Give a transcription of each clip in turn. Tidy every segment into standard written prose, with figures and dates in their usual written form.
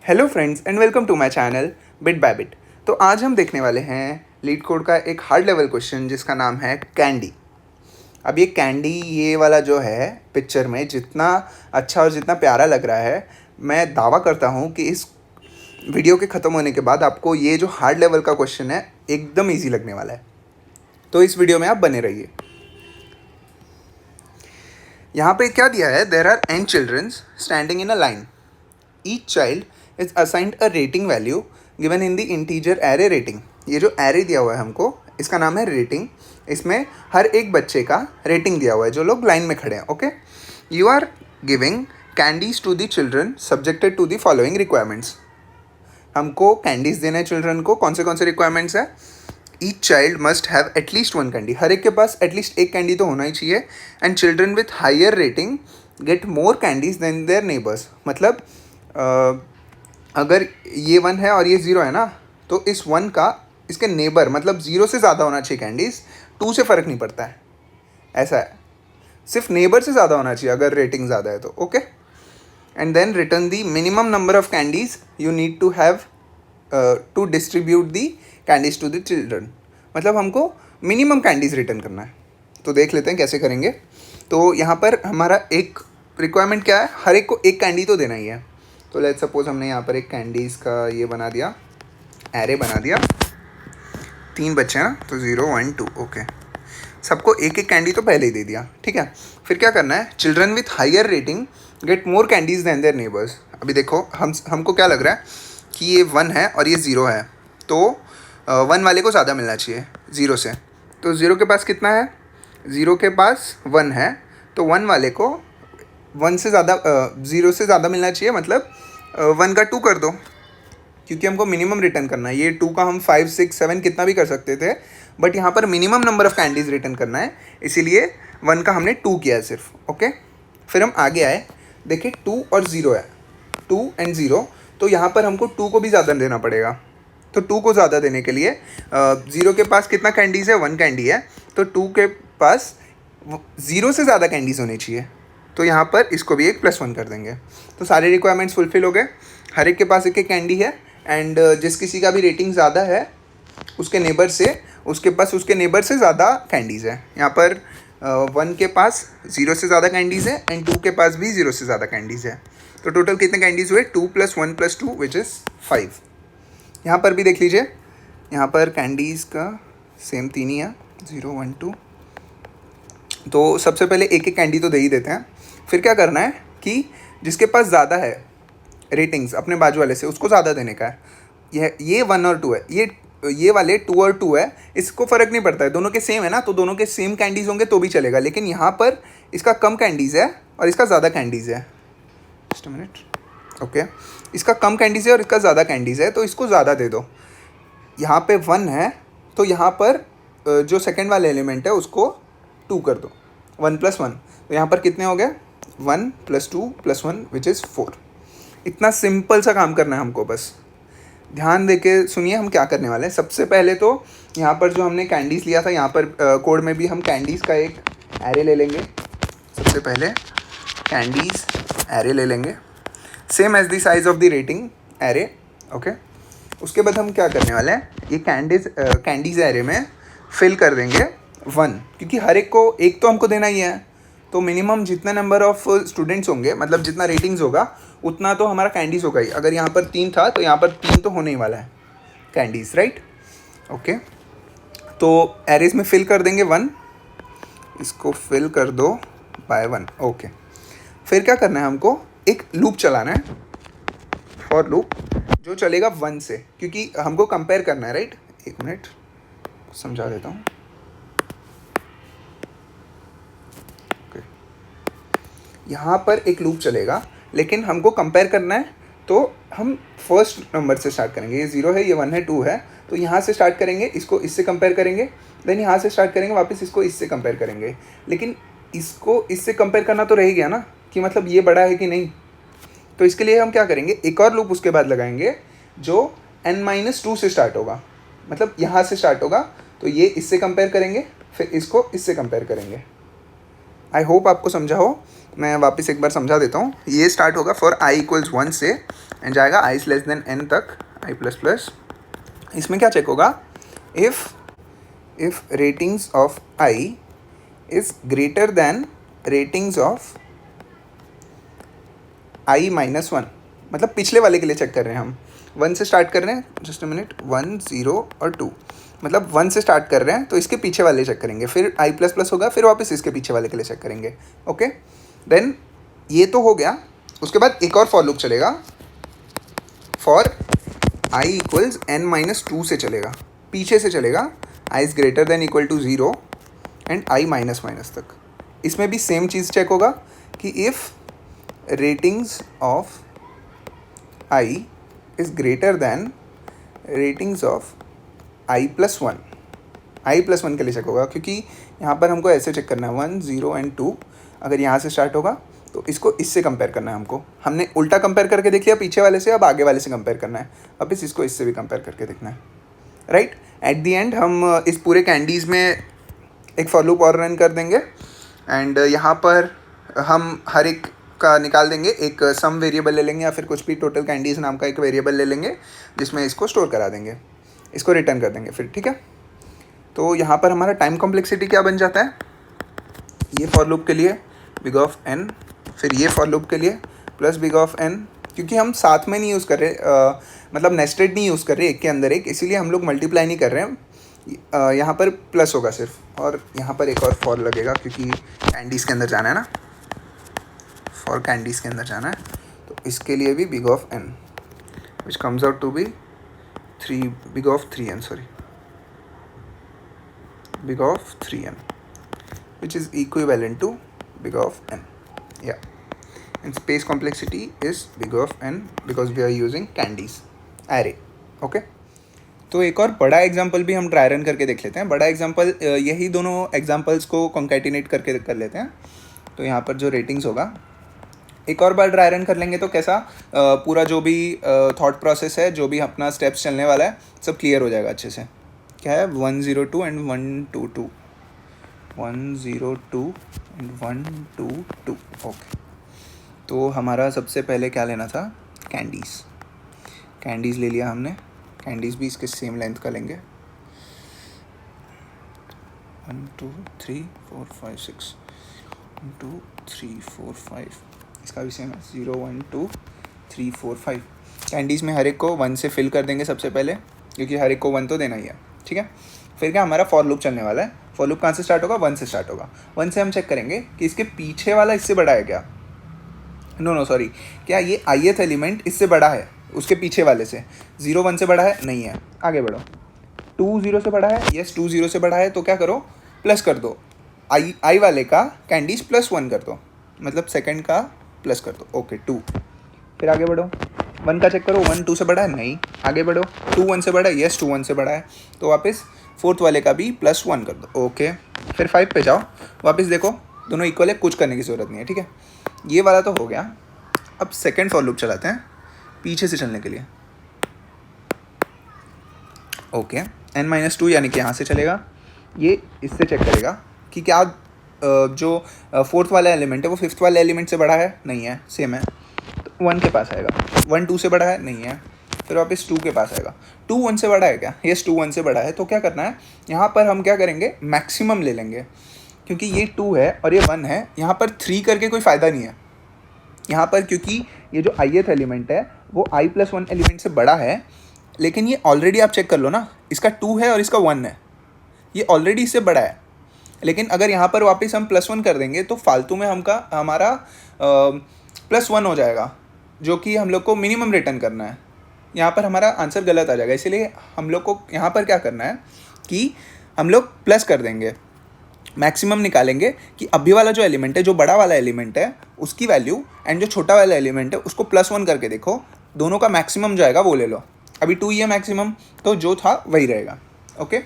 Hello friends and welcome to my channel bit by bit. तो आज हम देखने वाले हैं लीड कोड का एक हार्ड लेवल क्वेश्चन जिसका नाम है कैंडी। अब ये कैंडी ये वाला जो है पिक्चर में जितना अच्छा और जितना प्यारा लग रहा है, मैं दावा करता हूँ कि इस वीडियो के ख़त्म होने के बाद आपको ये जो हार्ड लेवल का क्वेश्चन है एकदम ईजी लगने वाला है। तो इस वीडियो में आप बने रहिए। यहाँ पे क्या दिया है, there are n childrens standing in a line. Each child is assigned a rating value given in the integer array rating. ये जो एरे दिया हुआ है हमको, इसका नाम है रेटिंग। इसमें हर एक बच्चे का रेटिंग दिया हुआ है जो लोग लाइन में खड़े हैं। Okay, you are giving candies to the children subjected to the following requirements. हमको कैंडीज देना है चिल्ड्रन को। कौन से रिक्वायरमेंट्स है? Each child must have at least one candy. हर एक के पास एटलीस्ट एक कैंडी तो होना ही चाहिए। And children with higher rating get more candies then their neighbours. मतलब अगर ये 1 है और ये 0 है ना, तो इस 1 का इसके नेबर मतलब 0 से ज़्यादा होना चाहिए कैंडीज़। 2 से फ़र्क नहीं पड़ता है, ऐसा है। सिर्फ नेबर से ज़्यादा होना चाहिए अगर रेटिंग ज़्यादा है तो। Okay, and then return the minimum number of candies you need to have to distribute the candies to the children. मतलब हमको मिनिमम कैंडीज़ रिटर्न करना है। तो देख लेते हैं कैसे करेंगे। तो यहाँ पर हमारा एक रिक्वायरमेंट क्या है, हर एक को एक कैंडी तो देना ही है। तो लेट्स सपोज हमने यहाँ पर एक कैंडीज़ का ये बना दिया, एरे बना दिया। 3 बच्चे हैं ना, तो 0 1 2। ओके, सबको एक एक कैंडी तो पहले ही दे दिया। ठीक है, फिर क्या करना है, children with higher rating get more candies than their neighbours. अभी देखो हमको क्या लग रहा है कि ये 1 है और ये 0 है, तो 1 वाले को ज़्यादा मिलना चाहिए 0 से। तो 0 के पास कितना है? 0 के पास 1 है, तो 1 वाले को 1 से ज़्यादा 0 से ज़्यादा मिलना चाहिए। मतलब 1 का 2 कर दो, क्योंकि हमको मिनिमम रिटर्न करना है। ये 2 का हम 5 6 7 कितना भी कर सकते थे, बट यहाँ पर minimum number of candies return करना है, इसीलिए 1 का हमने 2 किया है सिर्फ। ओके, फिर हम आगे आए, देखिए 2 और 0 है, 2 एंड 0। तो यहाँ पर हमको 2 को भी ज़्यादा देना पड़ेगा। तो 2 को ज़्यादा देने के लिए 0 के पास कितना कैंडीज़ है? 1 कैंडी है, तो 2 के पास 0 से ज़्यादा कैंडीज़ होनी चाहिए। तो यहाँ पर इसको भी एक +1 कर देंगे। तो सारे रिक्वायरमेंट्स फुलफिल हो गए। हर एक के पास एक एक कैंडी है, एंड जिस किसी का भी रेटिंग ज़्यादा है उसके नेबर से, उसके पास उसके नेबर से ज़्यादा कैंडीज़ है। यहाँ पर 1 के पास 0 से ज़्यादा कैंडीज़ है, एंड 2 के पास भी 0 से ज़्यादा कैंडीज़ है। तो टोटल कितने कैंडीज़ हुए? 2 + 1 + 2 विच इज़ 5। यहाँ पर भी देख लीजिए, यहाँ पर कैंडीज़ का सेम 3 ही है, 0 1 2। तो सबसे पहले एक एक कैंडी तो दे ही देते हैं। फिर क्या करना है कि जिसके पास ज़्यादा है रेटिंग्स अपने बाजू वाले से, उसको ज़्यादा देने का है। ये 1 और 2 है, ये वाले 2 और 2 है, इसको फ़र्क नहीं पड़ता है, दोनों के सेम है ना, तो दोनों के सेम कैंडीज़ होंगे तो भी चलेगा। लेकिन यहाँ पर इसका कम कैंडीज़ है और इसका ज़्यादा कैंडीज़ है। Just a minute. ओके, इसका कम कैंडीज़ है और इसका ज़्यादा कैंडीज़ है, तो इसको ज़्यादा दे दो। यहाँ पे 1 है, तो यहाँ पर जो सेकेंड वाले एलिमेंट है उसको 2 कर दो, 1 + 1। तो यहाँ पर कितने हो गए? 1 + 2 + 1 विच इज़ 4। इतना सिंपल सा काम करना है हमको। बस ध्यान दे के सुनिए हम क्या करने वाले हैं। सबसे पहले तो यहाँ पर जो हमने कैंडीज़ लिया था, यहाँ पर कोड में भी हम कैंडीज़ का एक एरे ले लेंगे। सबसे पहले कैंडीज़ एरे ले लेंगे, same as the size of the rating array. Okay, उसके बाद हम क्या करने वाले हैं, ये कैंडीज़ एरे में फिल कर देंगे 1, क्योंकि हर एक को एक तो हमको देना ही है। तो मिनिमम जितने नंबर ऑफ़ स्टूडेंट्स होंगे, मतलब जितना रेटिंग्स होगा उतना तो हमारा कैंडीज़ होगा ही। अगर यहाँ पर 3 था तो यहाँ पर 3 तो होने ही वाला है कैंडीज़, राइट। ओके, तो एरेज में फिल कर देंगे 1, इसको फिल कर दो बाय 1। ओके, फिर क्या करना है, हमको एक लूप चलाना है, फॉर लूप, जो चलेगा 1 से, क्योंकि हमको कंपेयर करना है, राइट। 1 मिनट समझा देता हूँ। यहाँ पर एक लूप चलेगा, लेकिन हमको कंपेयर करना है, तो हम फर्स्ट नंबर से स्टार्ट करेंगे। ये 0 है, ये 1 है, 2 है, तो यहाँ से स्टार्ट करेंगे, इसको इससे कंपेयर करेंगे, देन यहाँ से स्टार्ट करेंगे, वापस इसको इससे कंपेयर करेंगे। लेकिन इसको इससे कंपेयर करना तो रह गया ना, कि मतलब ये बड़ा है कि नहीं। तो इसके लिए हम क्या करेंगे, एक और लूप उसके बाद लगाएंगे जो n-2 से स्टार्ट होगा, मतलब यहाँ से स्टार्ट होगा। तो ये इससे कंपेयर करेंगे, फिर इसको इससे कंपेयर करेंगे। आई होप आपको समझा हो। मैं वापस एक बार समझा देता हूँ। ये स्टार्ट होगा फॉर i = 1 से, एंड जाएगा आई लेस देन एन तक, आई प्लस प्लस। इसमें क्या चेक होगा, if ratings of I is greater than ratings of I minus one, मतलब पिछले वाले के लिए चेक कर रहे हैं हम, 1 से स्टार्ट कर रहे हैं, जस्ट अ मिनट, 1 0 और 2, मतलब 1 से स्टार्ट कर रहे हैं तो इसके पीछे वाले चेक करेंगे, फिर आई प्लस प्लस होगा, फिर वापस इसके पीछे वाले के लिए चेक करेंगे। ओके, देन ये तो हो गया। उसके बाद एक और फॉर लूप चलेगा, for I equals N minus 2 से चलेगा, पीछे से चलेगा, I is greater than equal to 0 and I minus minus तक। इसमें भी सेम चीज़ चेक होगा कि if ratings of I is greater than ratings of I plus one, I plus one के लिए चेक होगा, क्योंकि यहाँ पर हमको ऐसे चेक करना है 1 0 एंड 2, अगर यहाँ से स्टार्ट होगा तो इसको इससे कंपेयर करना है हमको। हमने उल्टा कंपेयर करके देख लिया पीछे वाले से, अब आगे वाले से कंपेयर करना है, अब इसको इससे भी कंपेयर करके देखना है, राइट। एट दी एंड हम इस पूरे कैंडीज़ में एक फॉर लूप और रन कर देंगे एंड यहाँ पर हम हर एक का निकाल देंगे, एक सम वेरिएबल ले लेंगे या फिर कुछ भी टोटल कैंडीज़ नाम का एक वेरिएबल ले लेंगे जिसमें इसको स्टोर करा देंगे, इसको रिटर्न कर देंगे फिर, ठीक है। तो यहाँ पर हमारा टाइम कॉम्प्लेक्सिटी क्या बन जाता है, ये फॉर लूप के लिए बिग ऑफ एन, फिर ये फॉर लूप के लिए प्लस बिग ऑफ एन, क्योंकि हम साथ में नहीं यूज़ कर रहे, मतलब नेस्टेड नहीं यूज़ कर रहे एक के अंदर एक, इसीलिए हम लोग मल्टीप्लाई नहीं कर रहे हैं, यहाँ पर प्लस होगा सिर्फ, और यहाँ पर एक और फॉर लगेगा क्योंकि कैंडीज़ के अंदर जाना है ना, फॉर कैंडीज़ के अंदर जाना है, तो इसके लिए भी big of n which comes out to be 3 big of 3n, sorry, big of 3n, which is equivalent to big of n, yeah, and space complexity is big of n because we are using candies array, okay। तो एक और बड़ा example भी हम try run करके देख लेते हैं। बड़ा एग्जांपल यही दोनों एग्जांपल्स को कॉन्कैटिनेट करके कर लेते हैं। तो यहाँ पर जो रेटिंग्स होगा एक और बार ड्राई रन कर लेंगे तो कैसा पूरा जो भी थॉट प्रोसेस है, जो भी अपना स्टेप्स चलने वाला है, सब क्लियर हो जाएगा अच्छे से। क्या है 102 एंड 122, 102 एंड 122, ओके। तो हमारा सबसे पहले क्या लेना था, कैंडीज़, कैंडीज़ ले लिया हमने, कैंडीज़ भी इसके सेम लेंथ का लेंगे, 1 2 3 4 5 6, 1 2 3 4 5, इसका भी सेम है 0 1 2 3 4 5। कैंडीज़ में हर एक को 1 से फिल कर देंगे सबसे पहले, क्योंकि हर एक को 1 तो देना ही है, ठीक है। फिर क्या हमारा फॉर लूप चलने वाला है, फॉर लूप कहाँ से स्टार्ट होगा, 1 से स्टार्ट होगा। 1 से हम चेक करेंगे कि इसके पीछे वाला इससे बड़ा है क्या, नो सॉरी, क्या ये ith एलिमेंट इससे बड़ा है उसके पीछे वाले से, 0 1 से बड़ा है, नहीं है, आगे बढ़ो, 2 0 से बड़ा है, यस 2 0 से बड़ा है, तो क्या करो, प्लस कर दो, आई वाले का कैंडीज़ प्लस 1 कर दो, मतलब सेकंड का प्लस कर दो, ओके 2। फिर आगे बढ़ो, 1 का चेक करो, 1 2 से बड़ा है, नहीं, आगे बढ़ो, 2 1 से बड़ा है, यस 2 1 से बड़ा है, तो वापस फोर्थ वाले का भी प्लस 1 कर दो, ओके। फिर 5 पे जाओ, वापस देखो दोनों इक्वल है, कुछ करने की ज़रूरत नहीं है, ठीक है। ये वाला तो हो गया। अब सेकेंड फॉर लूप चलाते हैं पीछे से चलने के लिए, ओके। n-2 यानी कि यहाँ से चलेगा, ये इससे चेक करेगा कि क्या जो फोर्थ वाला एलिमेंट है वो फिफ्थ वाले एलिमेंट से बड़ा है, नहीं है, सेम है, तो 1 के पास आएगा। 1 2 से बड़ा है, नहीं है, फिर वापस 2 के पास आएगा। 2 1 से बड़ा है क्या, यस 2 1 से बड़ा है, तो क्या करना है, यहाँ पर हम क्या करेंगे, मैक्सिमम ले लेंगे, क्योंकि ये 2 है और ये 1 है, यहाँ पर 3 करके कोई फ़ायदा नहीं है यहाँ पर, क्योंकि ये जो ith एलिमेंट है वो i + 1 एलिमेंट से बड़ा है, लेकिन ये ऑलरेडी आप चेक कर लो ना, इसका 2 है और इसका 1 है, ये ऑलरेडी इससे बड़ा है। लेकिन अगर यहाँ पर वापस हम +1 कर देंगे तो फालतू में हमारा +1 हो जाएगा, जो कि हम लोग को मिनिमम रिटर्न करना है। यहाँ पर हमारा आंसर गलत आ जाएगा, इसीलिए हम लोग को यहाँ पर क्या करना है कि हम लोग प्लस कर देंगे, मैक्सिमम निकालेंगे कि अभी वाला जो एलिमेंट है, जो बड़ा वाला एलिमेंट है उसकी वैल्यू, एंड जो छोटा वाला एलिमेंट है उसको +1 करके देखो, दोनों का मैक्सिमम जो आएगा वो ले लो। अभी 2 ही है मैक्सिमम, तो जो था वही रहेगा, ओके।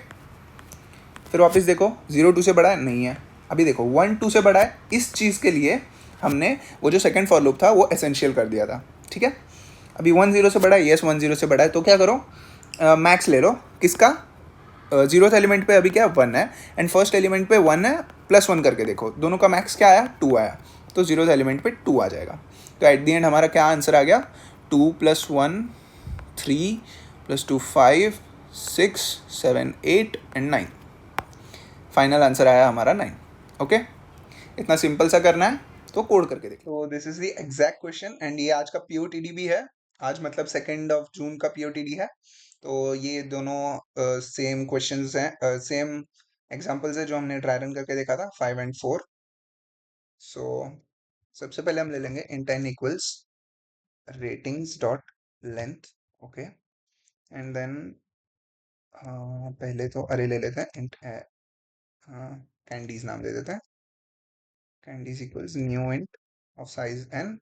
फिर वापस देखो, 0 2 से बड़ा है, नहीं है, अभी देखो 1 2 से बड़ा है। इस चीज़ के लिए हमने वो जो सेकंड फॉर लूप था वो एसेंशियल कर दिया था, ठीक है। अभी 1 0 से बड़ा है, यस 1 0 से बड़ा है, तो क्या करो, मैक्स ले लो, किसका, 0th एलिमेंट पे अभी क्या 1 है, एंड फर्स्ट एलिमेंट पे 1 है, +1 करके देखो, दोनों का मैक्स क्या आया, 2 आया, तो 0th एलिमेंट पे 2 आ जाएगा। तो एट दी एंड हमारा क्या आंसर आ गया, 2 plus 1 3 plus 2 5 6 7 8 and 9. Final answer आया हमारा 9. ओके, इतना सिंपल सा करना है, तो कोड करके देखो. तो this is the exact question and ये आज का पीओटीडी भी है. आज मतलब 2 जून का पीओटीडी है. तो ये दोनों सेम क्वेश्चंस हैं, सेम एग्जांपल्स है जो हमने ट्राई रन करके देखा था 5 एंड 4. सो सबसे पहले हम ले लेंगे int n equals ratings dot length. Okay, and then पहले तो अरे ले लेते हैं int कैंडीज नाम दे देते हैं. Candies equals new int of size n.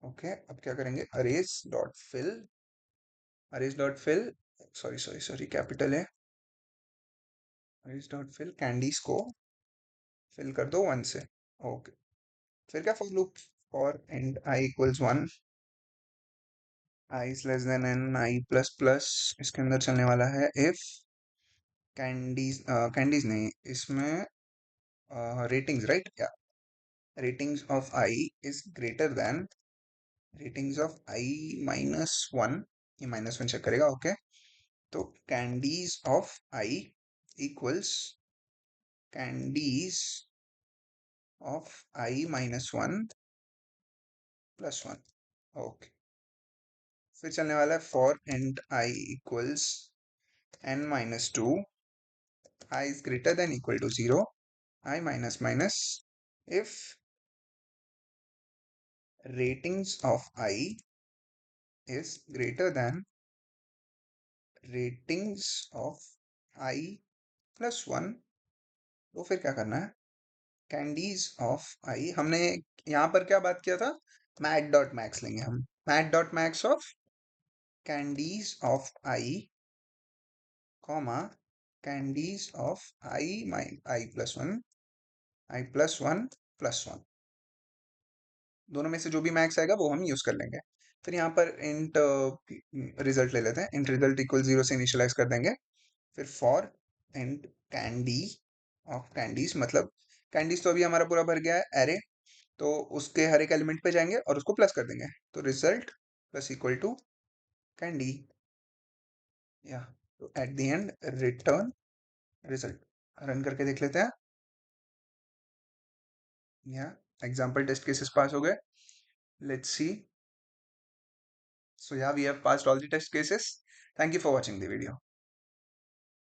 Okay, अब क्या करेंगे, arrays dot fill sorry sorry sorry capital है. अरेज डॉट फिल कैंडीज को फिल कर दो 1 से. ओके, फिर क्या for loop for int i equals 1, i is less than n, i plus plus. इसके अंदर चलने वाला है इफ कैंडीज नहीं, इसमें रेटिंग्स राइट. क्या ratings of i is greater than ratings of i minus 1. ये -1 चेक करेगा. ओके, तो candies of i equals candies of i minus 1 plus 1. Okay, फिर चलने वाला है for int i equals n minus 2, i is greater than equal to 0, i minus minus if ratings of i is greater than ratings of i plus 1. तो फिर क्या करना है, candies of आई, हमने यहाँ पर क्या बात किया था, मैट डॉट मैक्स लेंगे हम. Math dot max of candies of I comma candies of I plus 1, I plus 1 plus 1. दोनों में से जो भी मैक्स आएगा वो हम यूज कर लेंगे. फिर यहाँ पर इंट रिजल्ट ले लेते हैं. इंट रिजल्ट इक्वल 0 से इनिशियलाइज कर देंगे. फिर for int candy of candies, मतलब कैंडीज तो अभी हमारा पूरा भर गया है एरे, तो उसके हर एक एलिमेंट पे जाएंगे और उसको प्लस कर देंगे. तो result plus equal to candy. या तो at the end return result. Run करके देख लेते हैं. या एग्जाम्पल टेस्ट केसेस पास हो गए. Let's see. So yeah, we have passed all the test cases. Thank you for watching the video.